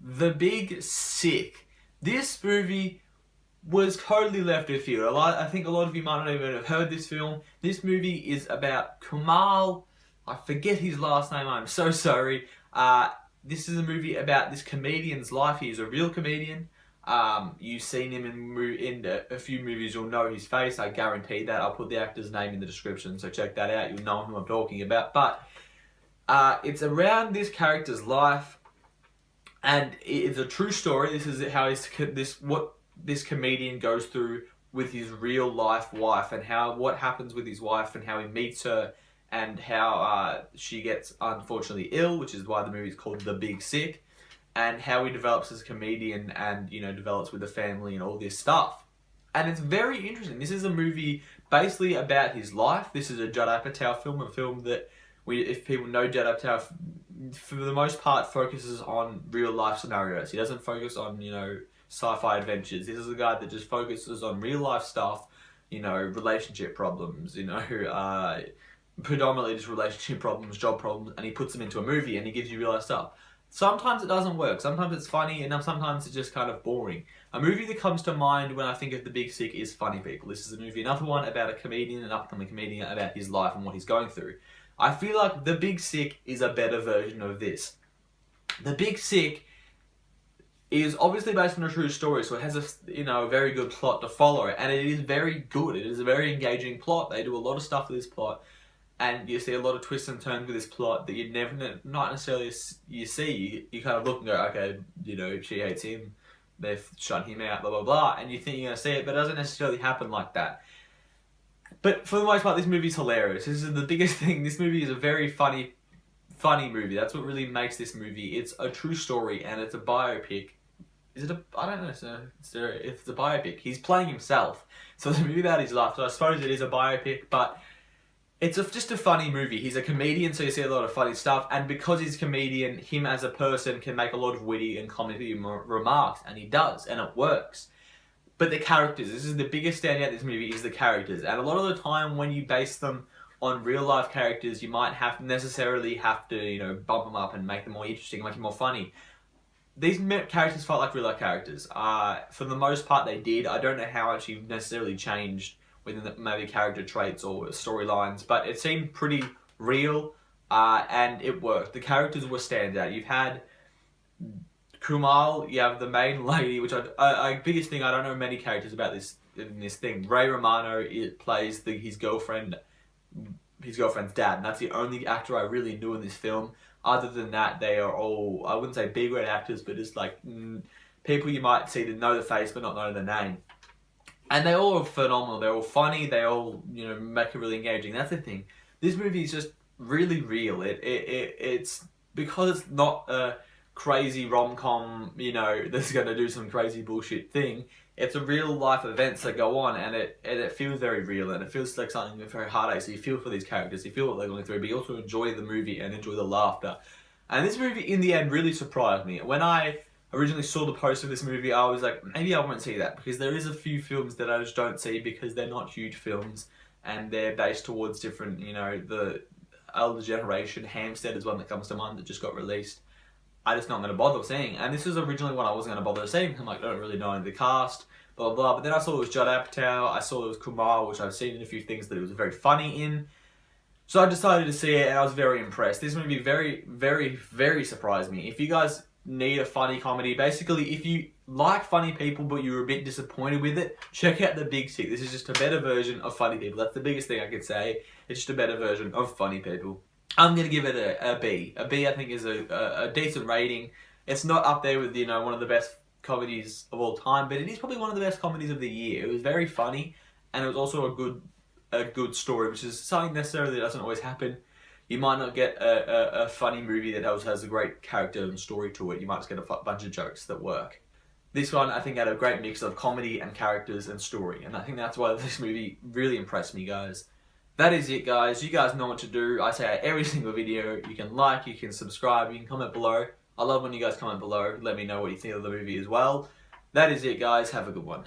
The Big Sick. This movie was totally left of field. I think a lot of you might not even have heard this film. This movie is about Kumail. I forget his last name, I'm so sorry. This is a movie about this comedian's life. He is a real comedian. You've seen him in a few movies, you'll know his face, I guarantee that. I'll put the actor's name in the description, so check that out, you'll know who I'm talking about. But it's around this character's life, and it's a true story. This is how what this comedian goes through with his real life wife, and what happens with his wife, and how he meets her, and how she gets unfortunately ill, which is why the movie is called The Big Sick, and how he develops as a comedian and, develops with the family and all this stuff. And it's very interesting. This is a movie basically about his life. This is a Judd Apatow film, a film that, if people know Judd Apatow, for the most part focuses on real life scenarios. He doesn't focus on, sci-fi adventures. This is a guy that just focuses on real life stuff, relationship problems, predominantly just relationship problems, job problems, and he puts them into a movie and he gives you real life stuff. Sometimes it doesn't work, sometimes it's funny, and sometimes it's just kind of boring. A movie that comes to mind when I think of The Big Sick is Funny People. This is a movie, another one about a comedian, an upcoming comedian, about his life and what he's going through. I feel like The Big Sick is a better version of this. The Big Sick is obviously based on a true story, so it has a very good plot to follow, and it is very good. It is a very engaging plot. They do a lot of stuff with this plot, and you see a lot of twists and turns with this plot that you'd not necessarily see. You kind of look and go, okay, she hates him, they've shut him out, blah blah blah, and you think you're gonna see it, but it doesn't necessarily happen like that. But for the most part, this movie's hilarious. This is the biggest thing. This movie is a very funny movie. That's what really makes this movie. It's a true story, and it's a biopic. Is it a? I don't know. It's a biopic. He's playing himself, so it's a movie about his life. So I suppose it is a biopic, but it's just a funny movie. He's a comedian, so you see a lot of funny stuff. And because he's a comedian, him as a person can make a lot of witty and comedy remarks, and he does, and it works. But the characters, this is the biggest standout in this movie, is the characters. And a lot of the time when you base them on real life characters, you might necessarily have to, bump them up and make them more interesting, make them more funny. These characters felt like real life characters. For the most part they did. I don't know how much you've necessarily changed within maybe character traits or storylines, but it seemed pretty real, and it worked. The characters were standout. You've had Kumail, you have the main lady, which biggest thing, I don't know many characters about this in this thing. Romano, it plays his girlfriend's dad, and that's the only actor I really knew in this film. Other than that, they are all, I wouldn't say big red actors, but just like people you might see that know the face but not know the name. And they all are phenomenal. They're all funny. They all, make it really engaging. That's the thing. This movie is just really real. It's because it's not a crazy rom-com, that's going to do some crazy bullshit thing. It's a real life events that go on, and it feels very real, and it feels like something that's very heartache. So you feel for these characters, you feel what they're going through, but you also enjoy the movie and enjoy the laughter. And this movie, in the end, really surprised me. When I originally saw the poster of this movie, I was like, maybe I won't see that, because there is a few films that I just don't see because they're not huge films, and they're based towards different, the older generation. Hampstead is one that comes to mind that just got released. I just not going to bother seeing. And this was originally one I wasn't going to bother seeing. I'm like, I don't really know the cast, blah, blah, blah. But then I saw it was Judd Apatow. I saw it was Kumail, which I've seen in a few things that it was very funny in. So I decided to see it, and I was very impressed. This movie very, very, very surprised me. If you guys need a funny comedy, basically, if you like Funny People but you were a bit disappointed with it, check out The Big Sick. This is just a better version of Funny People. That's the biggest thing I could say. It's just a better version of Funny People. I'm going to give it a B. A B, I think, is a decent rating. It's not up there with, one of the best comedies of all time, but it is probably one of the best comedies of the year. It was very funny, and it was also a good story, which is something necessarily that doesn't always happen. You might not get a funny movie that also has a great character and story to it. You might just get a bunch of jokes that work. This one, I think, had a great mix of comedy and characters and story, and I think that's why this movie really impressed me, guys. That is it, guys. You guys know what to do. I say every single video. You can like, you can subscribe, you can comment below. I love when you guys comment below. Let me know what you think of the movie as well. That is it, guys. Have a good one.